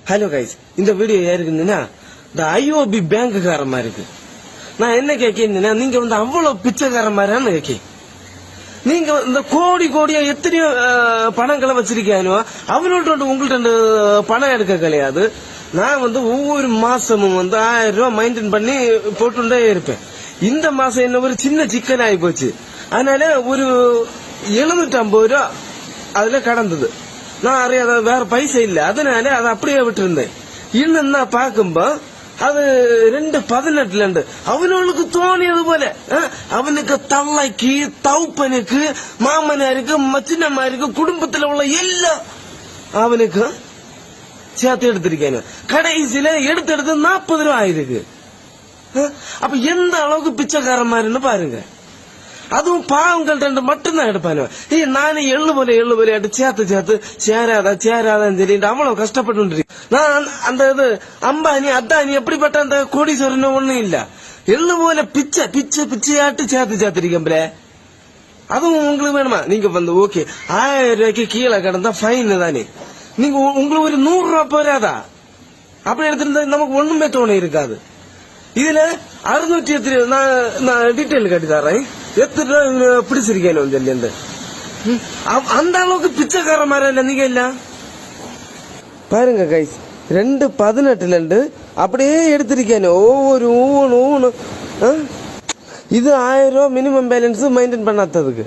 Hello guys, இந்த video யாருக்குன்னா இந்த ஐஓபி பேங்குக்காரமா இருக்கு. நான் என்ன கேட்கேன்னா, நீங்க வந்து அவ்வளவு பிச்சைக்கார மாதிரியான்னு கேட்க. நீங்க இந்த கோடி கோடியா எத்தனையோ பணங்களை வச்சிருக்கானோ அவனோட உங்கள்ட்ட பணம் எடுக்க கிடையாது. நான் வந்து ஒவ்வொரு மாசமும் வந்து 1000 ரூபாய் மெயின்டைன் பண்ணி போட்டுட்டே இருப்பேன். இந்த மாசம் என்ன ஒரு சின்ன சிக்கன் ஆகி போச்சு. அதனால ஒரு 750 ரூபா அதுல கடந்தது. நான் அறியாத வேற பைசா இல்ல, அதனால அதை அப்படியே விட்டு இருந்தேன். இன்னும் நான் பாக்கும்போ அது 2/18 அவனுக்கு தோணியது போல அவனுக்கு தள்ளைக்கு தவுப்பனுக்கு மாமனாருக்கு மச்சினமாருக்கு குடும்பத்துல உள்ள எல்லாம் அவனுக்கு சேர்த்து எடுத்திருக்கேன். கடைசியில எடுத்து 40 ரூபா ஆயிருக்கு. அப்ப எந்த அளவுக்கு பிச்சைக்கார மாதிரின்னு பாருங்க. அதுவும் பாவங்கள்ட்ட மட்டும்தான் எடுப்பானு. நானே எள்ளு போல சேர்த்து சேராதான்னு சொல்லிட்டு அவ்வளவு கஷ்டப்பட்டு நான் அந்த இது அம்பானி அத்தானி எப்படிப்பட்ட அந்த கோடீஸ்வரன் ஒண்ணும் இல்ல. எள்ளு போல பிச்சையாட்டு சேர்த்திருக்கேன். அதுவும் உங்களுக்கு வேணுமா? நீங்க வந்து ஓகே 1000 ரூபாய்க்கு கீழே கிடந்தா ஃபைன் தானே. நீங்க உங்களுக்கு ஒரு 100 ரூபாய் போறாதா? அப்படி எடுத்திருந்தா நமக்கு ஒண்ணுமே தோணை இருக்காது. இதுல 600 நான் டீட்டெயில் கட்டி தரேன். எத்தனை பிடிச்சிருக்கேன் சொல்லி அந்த அளவுக்கு பிச்சைக்கார மாதிரி இல்ல நீங்க இல்ல பாருங்க கைஸ். 2/18 அப்படியே எடுத்திருக்கேன். ஒவ்வொன்று இது 1000 ரூபாய் மினிமம் பேலன்ஸ் மெயின்டைன் பண்ணாததுக்கு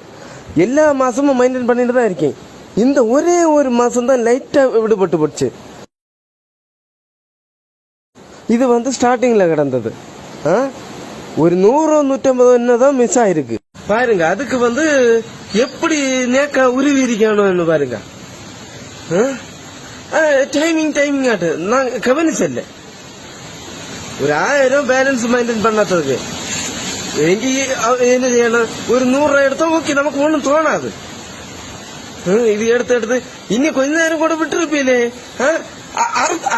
எல்லா மாசமும் மெயின்டைன் பண்ணிட்டு தான் இருக்கேன். இந்த ஒரே ஒரு மாசம் தான் லைட்டா விடுபட்டு போச்சு. இது வந்து ஸ்டார்டிங்ல கிடந்தது. ஒரு 100-150 என்னதான் மிஸ் ஆயிருக்கு பாருங்க. அதுக்கு வந்து எப்படி நேக்கா உருவி இருக்கணும் பாருங்க. டைமிங் ஆட்டு நான் கவனிச்சல்ல. ஒரு 1000 ரூபாய் பேலன்ஸ் மெயின்டைன் பண்ணாததுக்கு என்ன செய்யணும்? ஒரு 100 ரூபாய் எடுத்தா ஓகே, நமக்கு ஒண்ணும் தோணாது. இது எடுத்து இன்னும் கொஞ்ச நேரம் கூட விட்டு இருப்பீங்களே.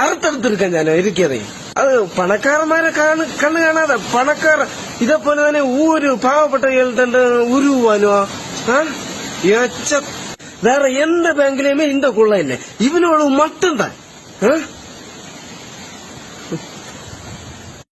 அறுத்தெடுத்திருக்கேன் நான் இருக்கிறேன். அது பணக்காரமான கண்ணு காணாத பணக்கார இதை போலதானே ஊரு பாவப்பட்ட உருவானோ. வேற எந்த பேங்க்லயுமே இந்த கொள்ள இல்லை, இவனோட மட்டும்தான்.